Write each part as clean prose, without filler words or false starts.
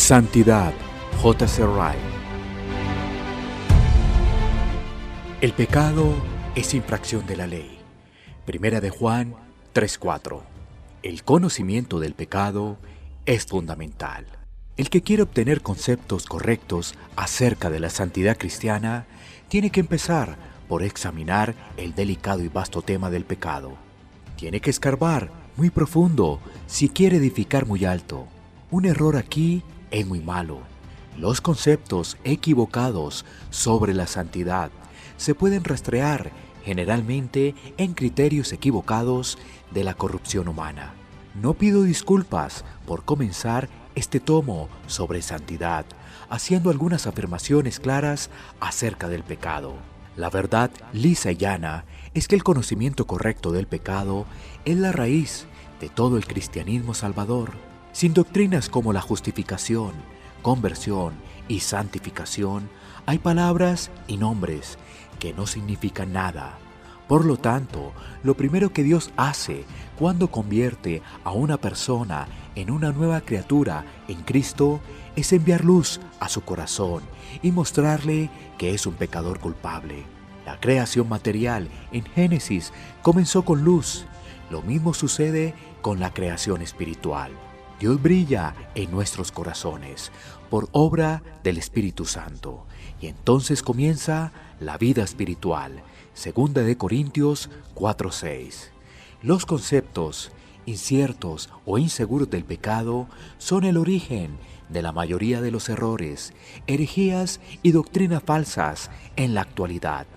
Santidad, J.C. Ryle. El pecado es infracción de la ley. Primera de Juan 3:4. El conocimiento del pecado es fundamental. El que quiere obtener conceptos correctos acerca de la santidad cristiana tiene que empezar por examinar el delicado y vasto tema del pecado. Tiene que escarbar muy profundo si quiere edificar muy alto. Un error aquí es muy malo. Los conceptos equivocados sobre la santidad se pueden rastrear generalmente en criterios equivocados de la corrupción humana. No pido disculpas por comenzar este tomo sobre santidad, haciendo algunas afirmaciones claras acerca del pecado. La verdad lisa y llana es que el conocimiento correcto del pecado es la raíz de todo el cristianismo salvador. Sin doctrinas como la justificación, conversión y santificación, hay palabras y nombres que no significan nada. Por lo tanto, lo primero que Dios hace cuando convierte a una persona en una nueva criatura en Cristo es enviar luz a su corazón y mostrarle que es un pecador culpable. La creación material en Génesis comenzó con luz. Lo mismo sucede con la creación espiritual. Dios brilla en nuestros corazones por obra del Espíritu Santo. Y entonces comienza la vida espiritual. Segunda de Corintios 4:6. Los conceptos inciertos o inseguros del pecado son el origen de la mayoría de los errores, herejías y doctrinas falsas en la actualidad.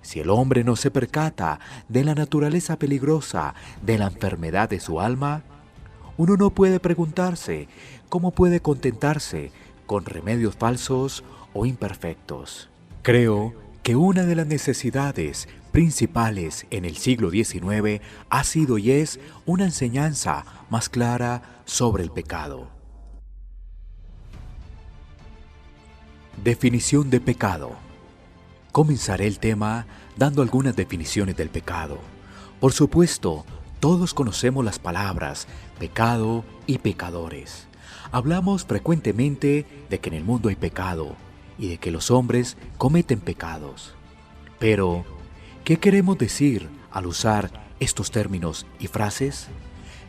Si el hombre no se percata de la naturaleza peligrosa de la enfermedad de su alma, uno no puede preguntarse cómo puede contentarse con remedios falsos o imperfectos. Creo que una de las necesidades principales en el siglo XIX ha sido y es una enseñanza más clara sobre el pecado. Definición de pecado. Comenzaré el tema dando algunas definiciones del pecado. Por supuesto, todos conocemos las palabras pecado y pecadores. Hablamos frecuentemente de que en el mundo hay pecado y de que los hombres cometen pecados. Pero, ¿qué queremos decir al usar estos términos y frases?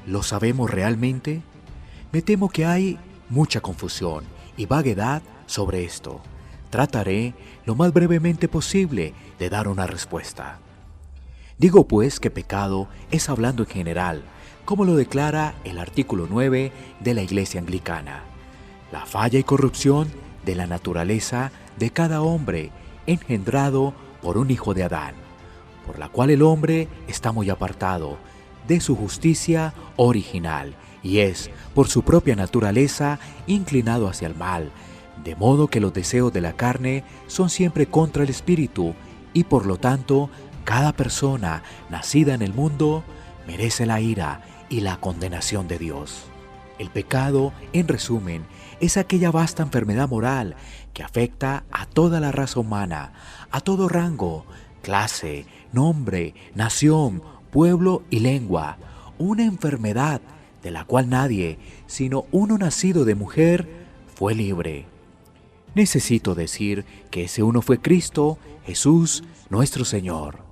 ¿Lo sabemos realmente? Me temo que hay mucha confusión y vaguedad sobre esto. Trataré lo más brevemente posible de dar una respuesta. Digo pues que pecado es hablando en general, como lo declara el artículo 9 de la Iglesia Anglicana. La falla y corrupción de la naturaleza de cada hombre engendrado por un hijo de Adán, por la cual el hombre está muy apartado de su justicia original y es, por su propia naturaleza, inclinado hacia el mal, de modo que los deseos de la carne son siempre contra el espíritu y por lo tanto cada persona nacida en el mundo merece la ira y la condenación de Dios. El pecado, en resumen, es aquella vasta enfermedad moral que afecta a toda la raza humana, a todo rango, clase, nombre, nación, pueblo y lengua. Una enfermedad de la cual nadie, sino uno nacido de mujer, fue libre. Necesito decir que ese uno fue Cristo, Jesús, nuestro Señor.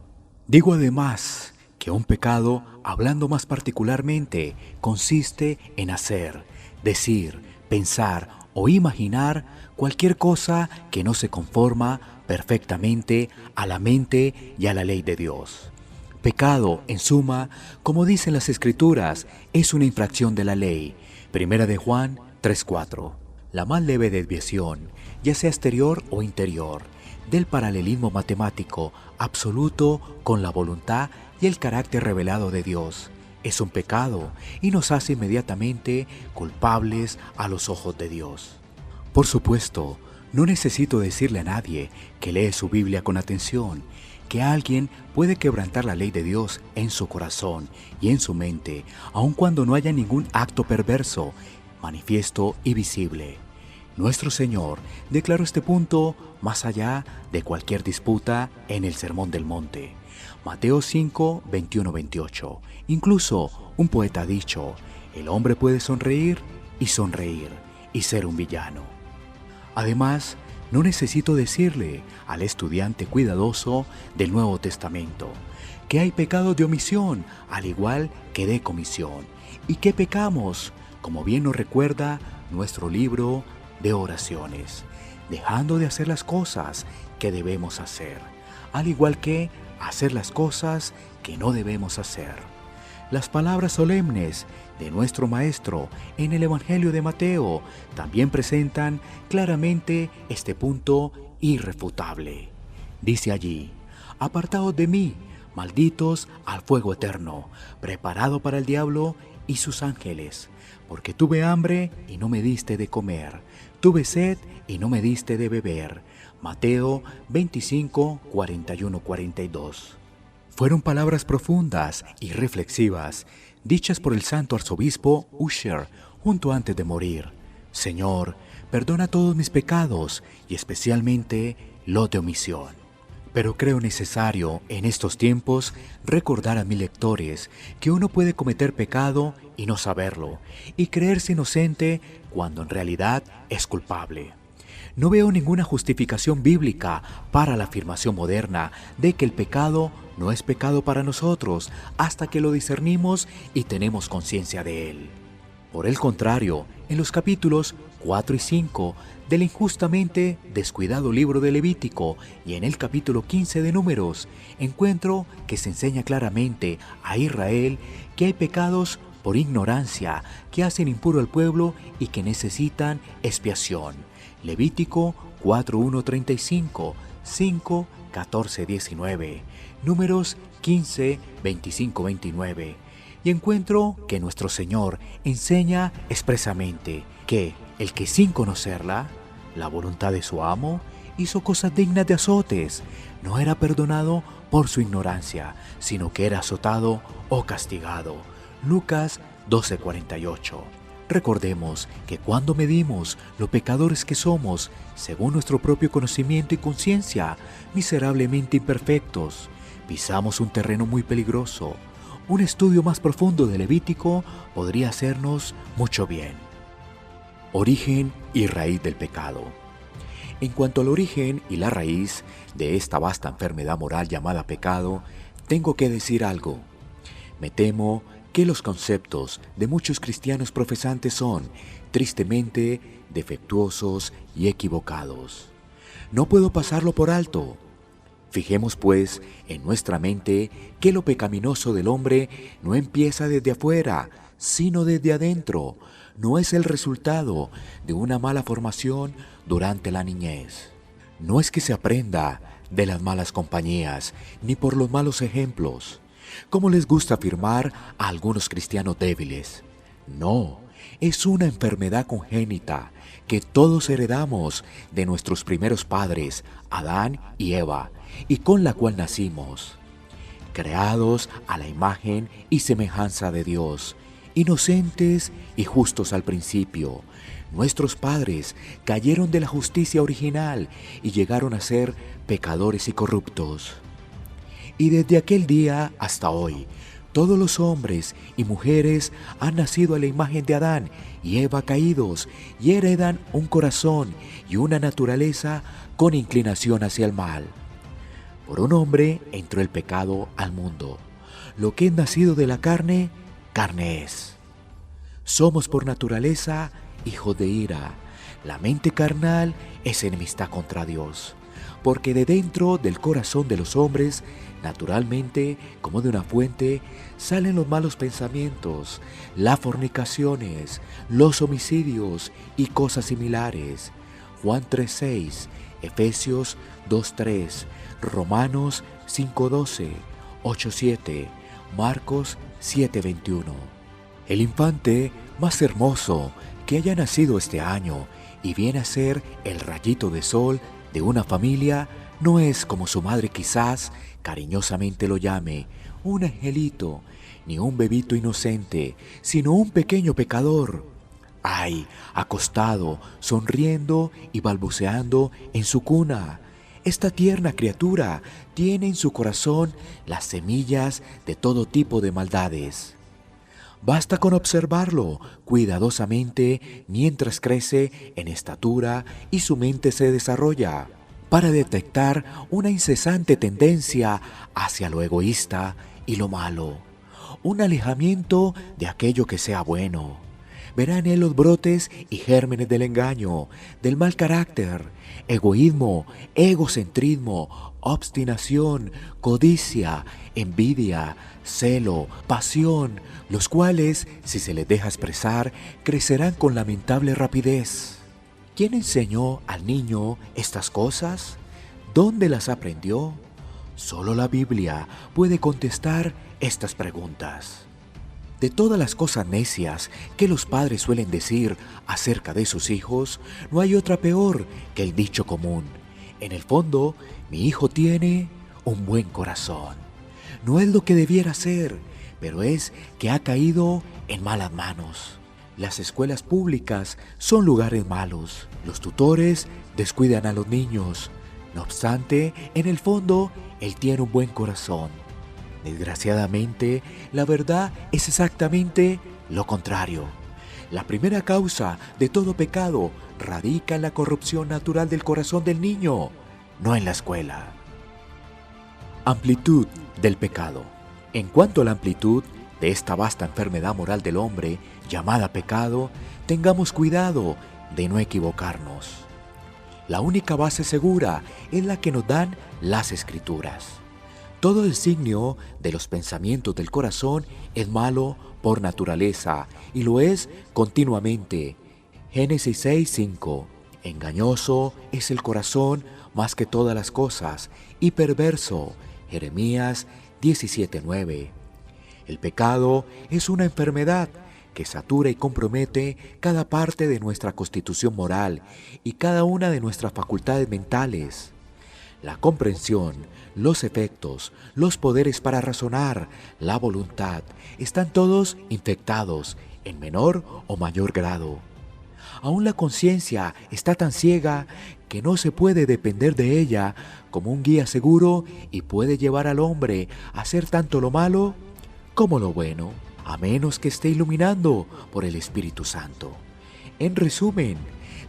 Digo además que un pecado, hablando más particularmente, consiste en hacer, decir, pensar o imaginar cualquier cosa que no se conforma perfectamente a la mente y a la ley de Dios. Pecado, en suma, como dicen las Escrituras, es una infracción de la ley. Primera de Juan 3:4. La más leve desviación, ya sea exterior o interior, del paralelismo matemático absoluto con la voluntad y el carácter revelado de Dios, es un pecado y nos hace inmediatamente culpables a los ojos de Dios. Por supuesto, no necesito decirle a nadie que lee su Biblia con atención, que alguien puede quebrantar la ley de Dios en su corazón y en su mente, aun cuando no haya ningún acto perverso, manifiesto y visible. Nuestro Señor declaró este punto más allá de cualquier disputa en el Sermón del Monte. Mateo 5, 21-28. Incluso un poeta ha dicho, el hombre puede sonreír y sonreír, y ser un villano. Además, no necesito decirle al estudiante cuidadoso del Nuevo Testamento que hay pecado de omisión al igual que de comisión, y que pecamos, como bien nos recuerda nuestro libro de oraciones, dejando de hacer las cosas que debemos hacer, al igual que hacer las cosas que no debemos hacer. Las palabras solemnes de nuestro Maestro en el Evangelio de Mateo también presentan claramente este punto irrefutable. Dice allí: apartaos de mí, malditos, al fuego eterno, preparado para el diablo y sus ángeles, porque tuve hambre y no me diste de comer, tuve sed y no me diste de beber. Mateo 25, 41, 42. Fueron palabras profundas y reflexivas, dichas por el santo arzobispo Ussher junto antes de morir. Señor, perdona todos mis pecados y especialmente los de omisión. Pero creo necesario en estos tiempos recordar a mis lectores que uno puede cometer pecado y no saberlo, y creerse inocente cuando en realidad es culpable. No veo ninguna justificación bíblica para la afirmación moderna de que el pecado no es pecado para nosotros hasta que lo discernimos y tenemos conciencia de él. Por el contrario, en los capítulos 4 y 5 del injustamente descuidado libro de Levítico y en el capítulo 15 de Números, encuentro que se enseña claramente a Israel que hay pecados por ignorancia que hacen impuro al pueblo y que necesitan expiación. Levítico 4:1-35, 5:14-19, Números 15:25-29. Y encuentro que nuestro Señor enseña expresamente que el que sin conocerla, la voluntad de su amo, hizo cosas dignas de azotes, no era perdonado por su ignorancia, sino que era azotado o castigado. Lucas 12:48. Recordemos que cuando medimos lo pecadores que somos, según nuestro propio conocimiento y conciencia, miserablemente imperfectos, pisamos un terreno muy peligroso. Un estudio más profundo de Levítico podría hacernos mucho bien. Origen y raíz del pecado. En cuanto al origen y la raíz de esta vasta enfermedad moral llamada pecado, tengo que decir algo. Me temo que los conceptos de muchos cristianos profesantes son, tristemente, defectuosos y equivocados. No puedo pasarlo por alto. Fijemos pues en nuestra mente que lo pecaminoso del hombre no empieza desde afuera, sino desde adentro. No es el resultado de una mala formación durante la niñez. No es que se aprenda de las malas compañías, ni por los malos ejemplos, como les gusta afirmar a algunos cristianos débiles. No, es una enfermedad congénita que todos heredamos de nuestros primeros padres, Adán y Eva, y con la cual nacimos, creados a la imagen y semejanza de Dios, inocentes y justos al principio. Nuestros padres cayeron de la justicia original y llegaron a ser pecadores y corruptos. Y desde aquel día hasta hoy, todos los hombres y mujeres han nacido a la imagen de Adán y Eva caídos y heredan un corazón y una naturaleza con inclinación hacia el mal. Por un hombre entró el pecado al mundo. Lo que es nacido de la carne, carne es. Somos por naturaleza hijos de ira. La mente carnal es enemistad contra Dios, porque de dentro del corazón de los hombres, naturalmente, como de una fuente, salen los malos pensamientos, las fornicaciones, los homicidios y cosas similares. Juan 3:6, Efesios 2:3, Romanos 5:12, 8:7, Marcos 7:21. El infante más hermoso que haya nacido este año y viene a ser el rayito de sol de una familia no es, como su madre quizás cariñosamente lo llame, un angelito, ni un bebito inocente, sino un pequeño pecador. Ay, acostado, sonriendo y balbuceando en su cuna. Esta tierna criatura tiene en su corazón las semillas de todo tipo de maldades. Basta con observarlo cuidadosamente mientras crece en estatura y su mente se desarrolla, para detectar una incesante tendencia hacia lo egoísta y lo malo, un alejamiento de aquello que sea bueno. Verá en él los brotes y gérmenes del engaño, del mal carácter, egoísmo, egocentrismo, obstinación, codicia, envidia, celo, pasión, los cuales, si se les deja expresar, crecerán con lamentable rapidez. ¿Quién enseñó al niño estas cosas? ¿Dónde las aprendió? Solo la Biblia puede contestar estas preguntas. De todas las cosas necias que los padres suelen decir acerca de sus hijos, no hay otra peor que el dicho común: en el fondo, mi hijo tiene un buen corazón. No es lo que debiera ser, pero es que ha caído en malas manos. Las escuelas públicas son lugares malos. Los tutores descuidan a los niños. No obstante, en el fondo, él tiene un buen corazón. Desgraciadamente, la verdad es exactamente lo contrario. La primera causa de todo pecado radica en la corrupción natural del corazón del niño, no en la escuela. Amplitud del pecado. En cuanto a la amplitud de esta vasta enfermedad moral del hombre, llamada pecado, tengamos cuidado de no equivocarnos. La única base segura es la que nos dan las Escrituras. Todo el signo de los pensamientos del corazón es malo por naturaleza y lo es continuamente. Génesis 6:5. Engañoso es el corazón más que todas las cosas y perverso. Jeremías 17:9. El pecado es una enfermedad que satura y compromete cada parte de nuestra constitución moral y cada una de nuestras facultades mentales. La comprensión, los efectos, los poderes para razonar, la voluntad, están todos infectados en menor o mayor grado. Aún la conciencia está tan ciega que no se puede depender de ella como un guía seguro y puede llevar al hombre a hacer tanto lo malo como lo bueno, a menos que esté iluminando por el Espíritu Santo. En resumen,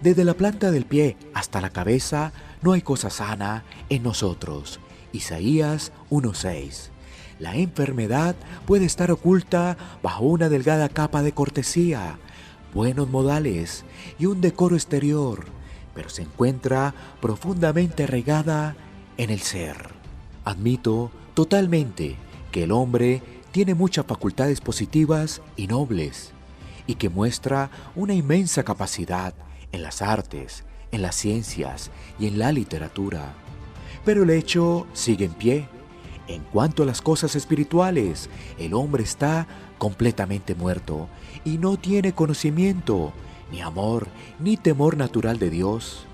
desde la planta del pie hasta la cabeza no hay cosa sana en nosotros. Isaías 1:6. La enfermedad puede estar oculta bajo una delgada capa de cortesía, buenos modales y un decoro exterior, pero se encuentra profundamente arraigada en el ser. Admito totalmente que el hombre tiene muchas facultades positivas y nobles, y que muestra una inmensa capacidad en las artes, en las ciencias y en la literatura. Pero el hecho sigue en pie. En cuanto a las cosas espirituales, el hombre está completamente muerto y no tiene conocimiento, ni amor, ni temor natural de Dios.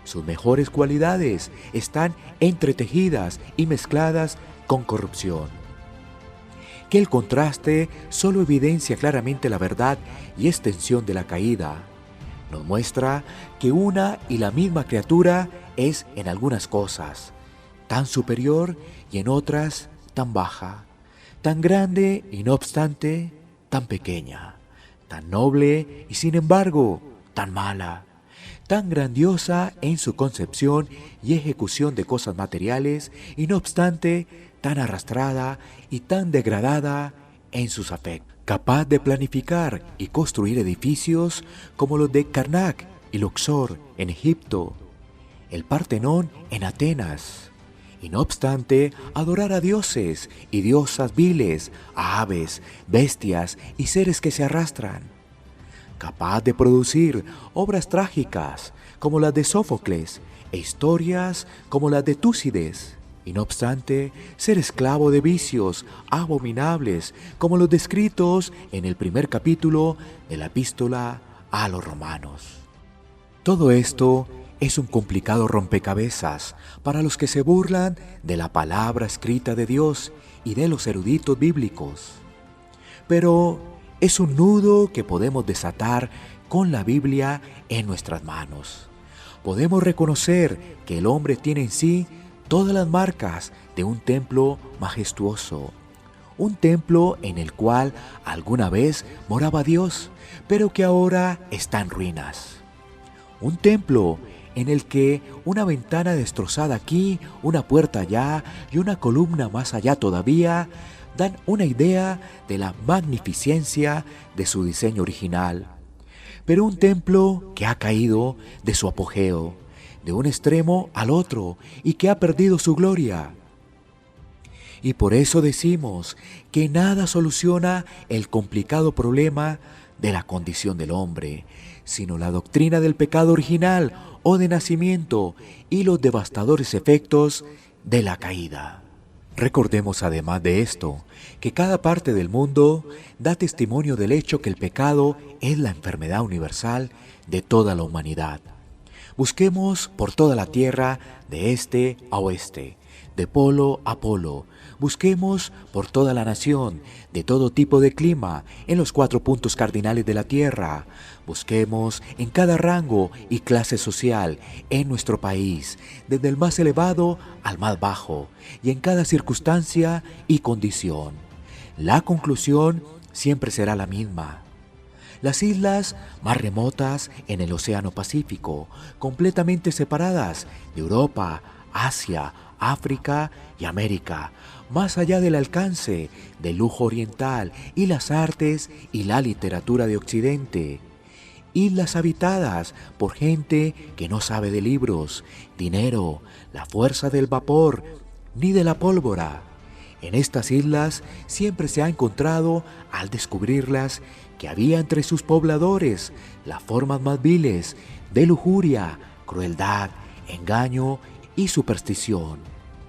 Sus mejores cualidades están entretejidas y mezcladas con corrupción. Que el contraste solo evidencia claramente la verdad y extensión de la caída. Nos muestra que una y la misma criatura es en algunas cosas tan superior y en otras tan baja, tan grande y no obstante tan pequeña, tan noble y sin embargo tan mala, tan grandiosa en su concepción y ejecución de cosas materiales y no obstante tan arrastrada y tan degradada en sus afectos, capaz de planificar y construir edificios como los de Karnak y Luxor en Egipto, el Partenón en Atenas, y no obstante adorar a dioses y diosas viles, a aves, bestias y seres que se arrastran, capaz de producir obras trágicas como las de Sófocles e historias como las de Túcides, y no obstante ser esclavo de vicios abominables como los descritos en el primer capítulo de la epístola a los romanos. Todo esto es un complicado rompecabezas para los que se burlan de la palabra escrita de Dios y de los eruditos bíblicos. Pero es un nudo que podemos desatar con la Biblia en nuestras manos. Podemos reconocer que el hombre tiene en sí todas las marcas de un templo majestuoso, un templo en el cual alguna vez moraba Dios, pero que ahora está en ruinas. Un templo en el que una ventana destrozada aquí, una puerta allá y una columna más allá todavía dan una idea de la magnificencia de su diseño original. Pero un templo que ha caído de su apogeo, de un extremo al otro, y que ha perdido su gloria. Y por eso decimos que nada soluciona el complicado problema de la condición del hombre, sino la doctrina del pecado original o de nacimiento y los devastadores efectos de la caída. Recordemos además de esto, que cada parte del mundo da testimonio del hecho que el pecado es la enfermedad universal de toda la humanidad. Busquemos por toda la tierra, de este a oeste, de polo a polo. Busquemos por toda la nación, de todo tipo de clima, en los 4 puntos cardinales de la tierra. Busquemos en cada rango y clase social en nuestro país, desde el más elevado al más bajo, y en cada circunstancia y condición. La conclusión siempre será la misma. Las islas más remotas en el Océano Pacífico, completamente separadas de Europa, Asia, África y América, más allá del alcance del lujo oriental y las artes y la literatura de Occidente. Islas habitadas por gente que no sabe de libros, dinero, la fuerza del vapor, ni de la pólvora. En estas islas siempre se ha encontrado, al descubrirlas, que había entre sus pobladores las formas más viles de lujuria, crueldad, engaño y superstición.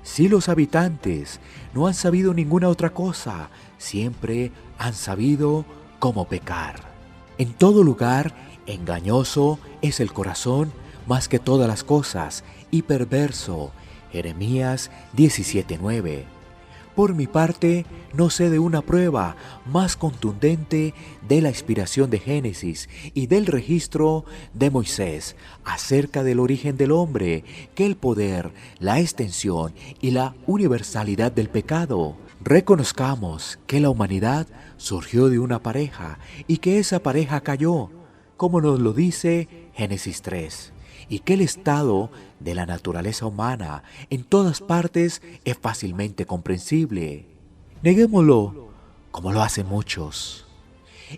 Si los habitantes no han sabido ninguna otra cosa, siempre han sabido cómo pecar. En todo lugar, engañoso es el corazón más que todas las cosas, y perverso. Jeremías 17:9. Por mi parte, no sé de una prueba más contundente de la inspiración de Génesis y del registro de Moisés acerca del origen del hombre que el poder, la extensión y la universalidad del pecado. Reconozcamos que la humanidad surgió de una pareja y que esa pareja cayó, como nos lo dice Génesis 3. Y que el estado de la naturaleza humana en todas partes es fácilmente comprensible. Neguémoslo, como lo hacen muchos,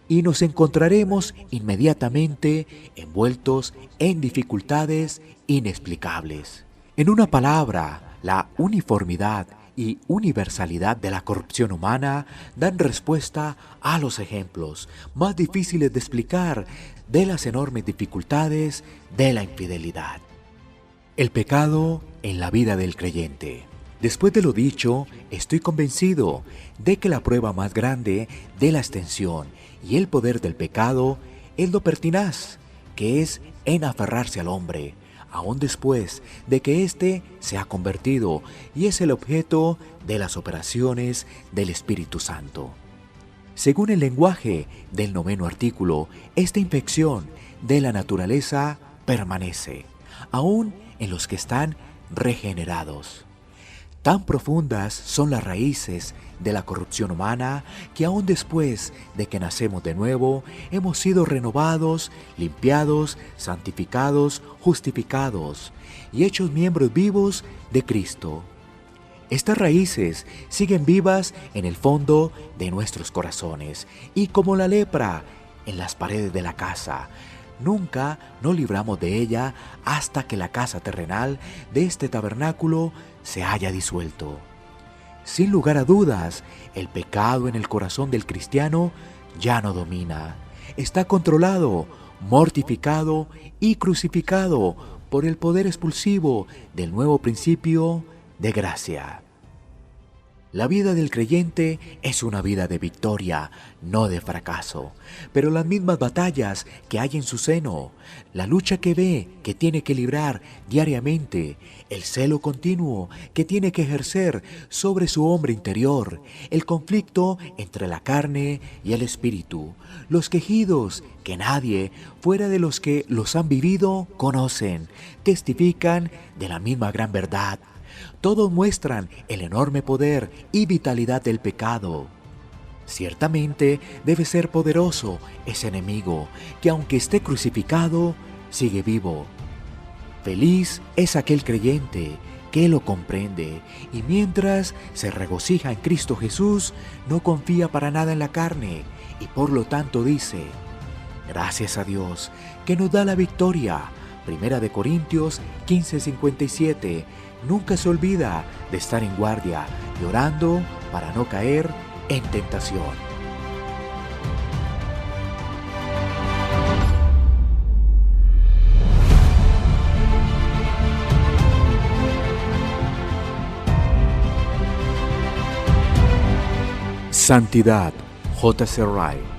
y nos encontraremos inmediatamente envueltos en dificultades inexplicables. En una palabra, la uniformidad y universalidad de la corrupción humana dan respuesta a los ejemplos más difíciles de explicar de las enormes dificultades de la infidelidad. El pecado en la vida del creyente. Después de lo dicho, estoy convencido de que la prueba más grande de la extensión y el poder del pecado es lo pertinaz, que es en aferrarse al hombre, aún después de que éste se ha convertido, y es el objeto de las operaciones del Espíritu Santo. Según el lenguaje del 9º artículo, esta infección de la naturaleza permanece, aún en los que están regenerados. Tan profundas son las raíces de la corrupción humana que aún después de que nacemos de nuevo, hemos sido renovados, limpiados, santificados, justificados y hechos miembros vivos de Cristo. Estas raíces siguen vivas en el fondo de nuestros corazones y como la lepra en las paredes de la casa, nunca nos libramos de ella hasta que la casa terrenal de este tabernáculo se haya disuelto. Sin lugar a dudas, el pecado en el corazón del cristiano ya no domina. Está controlado, mortificado y crucificado por el poder expulsivo del nuevo principio de gracia. La vida del creyente es una vida de victoria, no de fracaso, pero las mismas batallas que hay en su seno, la lucha que ve que tiene que librar diariamente, el celo continuo que tiene que ejercer sobre su hombre interior, el conflicto entre la carne y el espíritu, los quejidos que nadie, fuera de los que los han vivido, conocen, testifican de la misma gran verdad. Todos muestran el enorme poder y vitalidad del pecado. Ciertamente debe ser poderoso ese enemigo que aunque esté crucificado, sigue vivo. Feliz es aquel creyente que lo comprende y mientras se regocija en Cristo Jesús, no confía para nada en la carne y por lo tanto dice: gracias a Dios que nos da la victoria. Primera de Corintios 15:57. Nunca se olvida de estar en guardia y orando para no caer en tentación. Santidad, J.C. Wright.